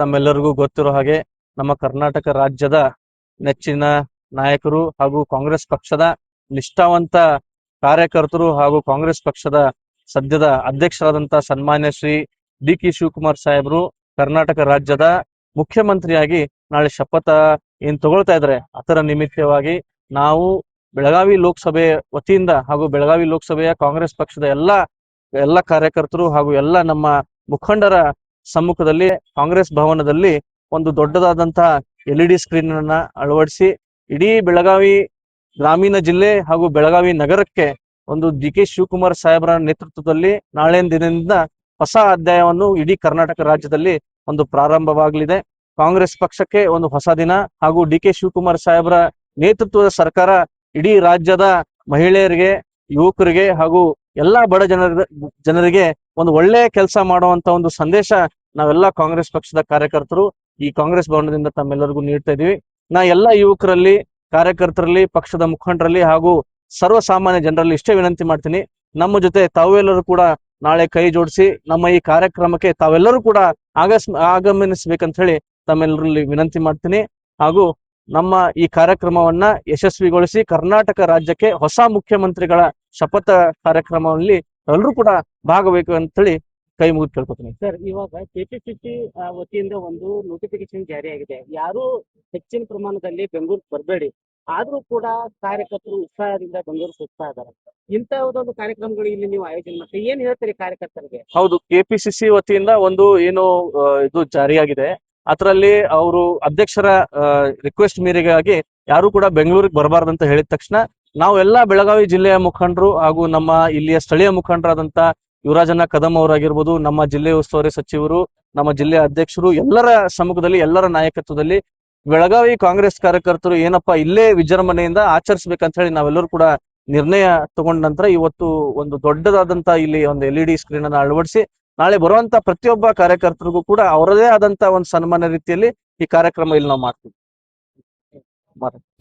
ತಮ್ಮೆಲ್ಲರಿಗೂ ಗೊತ್ತಿರೋ ಹಾಗೆ ನಮ್ಮ ಕರ್ನಾಟಕ ರಾಜ್ಯದ ನೆಚ್ಚಿನ ನಾಯಕರು ಹಾಗೂ ಕಾಂಗ್ರೆಸ್ ಪಕ್ಷದ ನಿಷ್ಠಾವಂತ ಕಾರ್ಯಕರ್ತರು ಹಾಗೂ ಕಾಂಗ್ರೆಸ್ ಪಕ್ಷದ ಸದ್ಯದ ಅಧ್ಯಕ್ಷರಾದಂತ ಸನ್ಮಾನ್ಯ ಶ್ರೀ ಡಿ.ಕೆ. ಶಿವಕುಮಾರ್ ಸಾಹೇಬರು ಕರ್ನಾಟಕ ರಾಜ್ಯದ ಮುಖ್ಯಮಂತ್ರಿಯಾಗಿ ನಾಳೆ ಶಪಥ ಏನ್ ತಗೊಳ್ತಾ ಇದ್ದಾರೆ, ಅದರ ನಿಮಿತ್ತವಾಗಿ ನಾವು ಬೆಳಗಾವಿ ಲೋಕಸಭೆ ವತಿಯಿಂದ ಹಾಗೂ ಬೆಳಗಾವಿ ಲೋಕಸಭೆಯ ಕಾಂಗ್ರೆಸ್ ಪಕ್ಷದ ಎಲ್ಲ ಕಾರ್ಯಕರ್ತರು ಹಾಗೂ ಎಲ್ಲ ನಮ್ಮ ಮುಖಂಡರ ಸಮ್ಮುಖದಲ್ಲಿ ಕಾಂಗ್ರೆಸ್ ಭವನದಲ್ಲಿ ಒಂದು ದೊಡ್ಡದಾದಂತಹ LED ಸ್ಕ್ರೀನ್ ಅನ್ನ ಅಳವಡಿಸಿ ಇಡೀ ಬೆಳಗಾವಿ ಗ್ರಾಮೀಣ ಜಿಲ್ಲೆ ಹಾಗೂ ಬೆಳಗಾವಿ ನಗರಕ್ಕೆ ಒಂದು ಡಿ.ಕೆ. ಶಿವಕುಮಾರ್ ಸಾಹೇಬರ ನೇತೃತ್ವದಲ್ಲಿ ನಾಳೆ ದಿನದಿಂದ ಹೊಸ ಅಧ್ಯಾಯವನ್ನು ಇಡೀ ಕರ್ನಾಟಕ ರಾಜ್ಯದಲ್ಲಿ ಒಂದು ಪ್ರಾರಂಭವಾಗಲಿದೆ. ಕಾಂಗ್ರೆಸ್ ಪಕ್ಷಕ್ಕೆ ಒಂದು ಹೊಸ ದಿನ ಹಾಗೂ ಡಿ.ಕೆ. ಶಿವಕುಮಾರ್ ಸಾಹೇಬರ ನೇತೃತ್ವದ ಸರ್ಕಾರ ಇಡೀ ರಾಜ್ಯದ ಮಹಿಳೆಯರಿಗೆ, ಯುವಕರಿಗೆ ಹಾಗೂ ಎಲ್ಲಾ ಬಡ ಜನರಿಗೆ ಒಂದು ಒಳ್ಳೆಯ ಕೆಲಸ ಮಾಡುವಂತ ಒಂದು ಸಂದೇಶ ನಾವೆಲ್ಲ ಕಾಂಗ್ರೆಸ್ ಪಕ್ಷದ ಕಾರ್ಯಕರ್ತರು ಈ ಕಾಂಗ್ರೆಸ್ ಭವನದಿಂದ ತಮ್ಮೆಲ್ಲರಿಗೂ ನೀಡ್ತಾ ಇದೀವಿ. ನಾ ಎಲ್ಲ ಯುವಕರಲ್ಲಿ, ಕಾರ್ಯಕರ್ತರಲ್ಲಿ, ಪಕ್ಷದ ಮುಖಂಡರಲ್ಲಿ ಹಾಗೂ ಸರ್ವಸಾಮಾನ್ಯ ಜನರಲ್ಲಿ ಇಷ್ಟೇ ವಿನಂತಿ ಮಾಡ್ತೀನಿ, ನಮ್ಮ ಜೊತೆ ತಾವೆಲ್ಲರೂ ಕೂಡ ನಾಳೆ ಕೈ ಜೋಡಿಸಿ ನಮ್ಮ ಈ ಕಾರ್ಯಕ್ರಮಕ್ಕೆ ತಾವೆಲ್ಲರೂ ಕೂಡ ಆಗಮನಿಸ್ಬೇಕಂತ ಹೇಳಿ ತಮ್ಮೆಲ್ಲರಲ್ಲಿ ವಿನಂತಿ ಮಾಡ್ತೀನಿ. ಹಾಗೂ ನಮ್ಮ ಈ ಕಾರ್ಯಕ್ರಮವನ್ನ ಯಶಸ್ವಿಗೊಳಿಸಿ ಕರ್ನಾಟಕ ರಾಜ್ಯಕ್ಕೆ ಹೊಸ ಮುಖ್ಯಮಂತ್ರಿಗಳ ಶಪಥ ಕಾರ್ಯಕ್ರಮದಲ್ಲಿ ಎಲ್ಲರೂ ಕೂಡ ಭಾಗವಹಿಸಬೇಕು ಅಂತ ಹೇಳಿ ಕೈ ಮುಗಿದು ಕೇಳ್ಕೊತೀನಿ. ಸರ್, ಇವಾಗ ಕೆಪಿಸಿಸಿ ವತಿಯಿಂದ ಒಂದು ನೋಟಿಫಿಕೇಶನ್ ಜಾರಿಯಾಗಿದೆ, ಯಾರು ಹೆಚ್ಚಿನ ಪ್ರಮಾಣದಲ್ಲಿ ಬೆಂಗಳೂರು ಬರಬೇಡಿ, ಆದ್ರೂ ಕೂಡ ಕಾರ್ಯಕರ್ತರು ಉತ್ಸಾಹದಿಂದ ಬೆಂಗಳೂರು ಹೋಗ್ತಾ ಇದ್ದಾರೆ. ಇಂತಹದೊಂದು ಕಾರ್ಯಕ್ರಮಗಳು ಇಲ್ಲಿ ನೀವು ಆಯೋಜನೆ ಮಾಡ್ತೀವಿ, ಏನ್ ಹೇಳ್ತೀರಿ ಕಾರ್ಯಕರ್ತರಿಗೆ? ಹೌದು, ಕೆಪಿಸಿಸಿ ವತಿಯಿಂದ ಒಂದು ಏನು ಇದು ಜಾರಿಯಾಗಿದೆ, ಅದರಲ್ಲಿ ಅವರು ಅಧ್ಯಕ್ಷರ ರಿಕ್ವೆಸ್ಟ್ ಮೇರೆಗಾಗಿ ಯಾರು ಕೂಡ ಬೆಂಗಳೂರಿಗೆ ಬರಬಾರ್ದಂತ ಹೇಳಿದ ತಕ್ಷಣ ನಾವೆಲ್ಲ ಬೆಳಗಾವಿ ಜಿಲ್ಲೆಯ ಮುಖಂಡರು ಹಾಗೂ ನಮ್ಮ ಇಲ್ಲಿಯ ಸ್ಥಳೀಯ ಮುಖಂಡರಾದಂತ ಯುವರಾಜಣ್ಣ ಕದಂ ಅವರಾಗಿರ್ಬೋದು, ನಮ್ಮ ಜಿಲ್ಲೆಯ ಉಸ್ತುವಾರಿ ಸಚಿವರು, ನಮ್ಮ ಜಿಲ್ಲೆಯ ಅಧ್ಯಕ್ಷರು, ಎಲ್ಲರ ಸಮ್ಮುಖದಲ್ಲಿ, ಎಲ್ಲರ ನಾಯಕತ್ವದಲ್ಲಿ ಬೆಳಗಾವಿ ಕಾಂಗ್ರೆಸ್ ಕಾರ್ಯಕರ್ತರು ಏನಪ್ಪಾ ಇಲ್ಲೇ ವಿಜೃಂಭಣೆಯಿಂದ ಆಚರಿಸಬೇಕಂತ ಹೇಳಿ ನಾವೆಲ್ಲರೂ ಕೂಡ ನಿರ್ಣಯ ತಗೊಂಡ ನಂತರ ಇವತ್ತು ಒಂದು ದೊಡ್ಡದಾದಂತ ಇಲ್ಲಿ ಒಂದು LED ಸ್ಕ್ರೀನ್ ಅನ್ನು ಅಳವಡಿಸಿ ನಾಳೆ ಬರುವಂತ ಪ್ರತಿಯೊಬ್ಬ ಕಾರ್ಯಕರ್ತರಿಗೂ ಕೂಡ ಅವರದೇ ಆದಂತ ಒಂದು ಸನ್ಮಾನ ರೀತಿಯಲ್ಲಿ ಈ ಕಾರ್ಯಕ್ರಮ ಇಲ್ಲಿ ನಾವು ಮಾಡ್ತೀವಿ.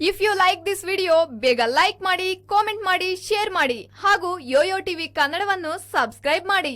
If you like this video ಬೇಗ ಲೈಕ್ ಮಾಡಿ, ಕಾಮೆಂಟ್ ಮಾಡಿ, ಶೇರ್ ಮಾಡಿ ಹಾಗೂ ಯೋಯೋ ಟಿವಿ ಕನ್ನಡವನ್ನು ಸಬ್ಸ್ಕ್ರೈಬ್ ಮಾಡಿ.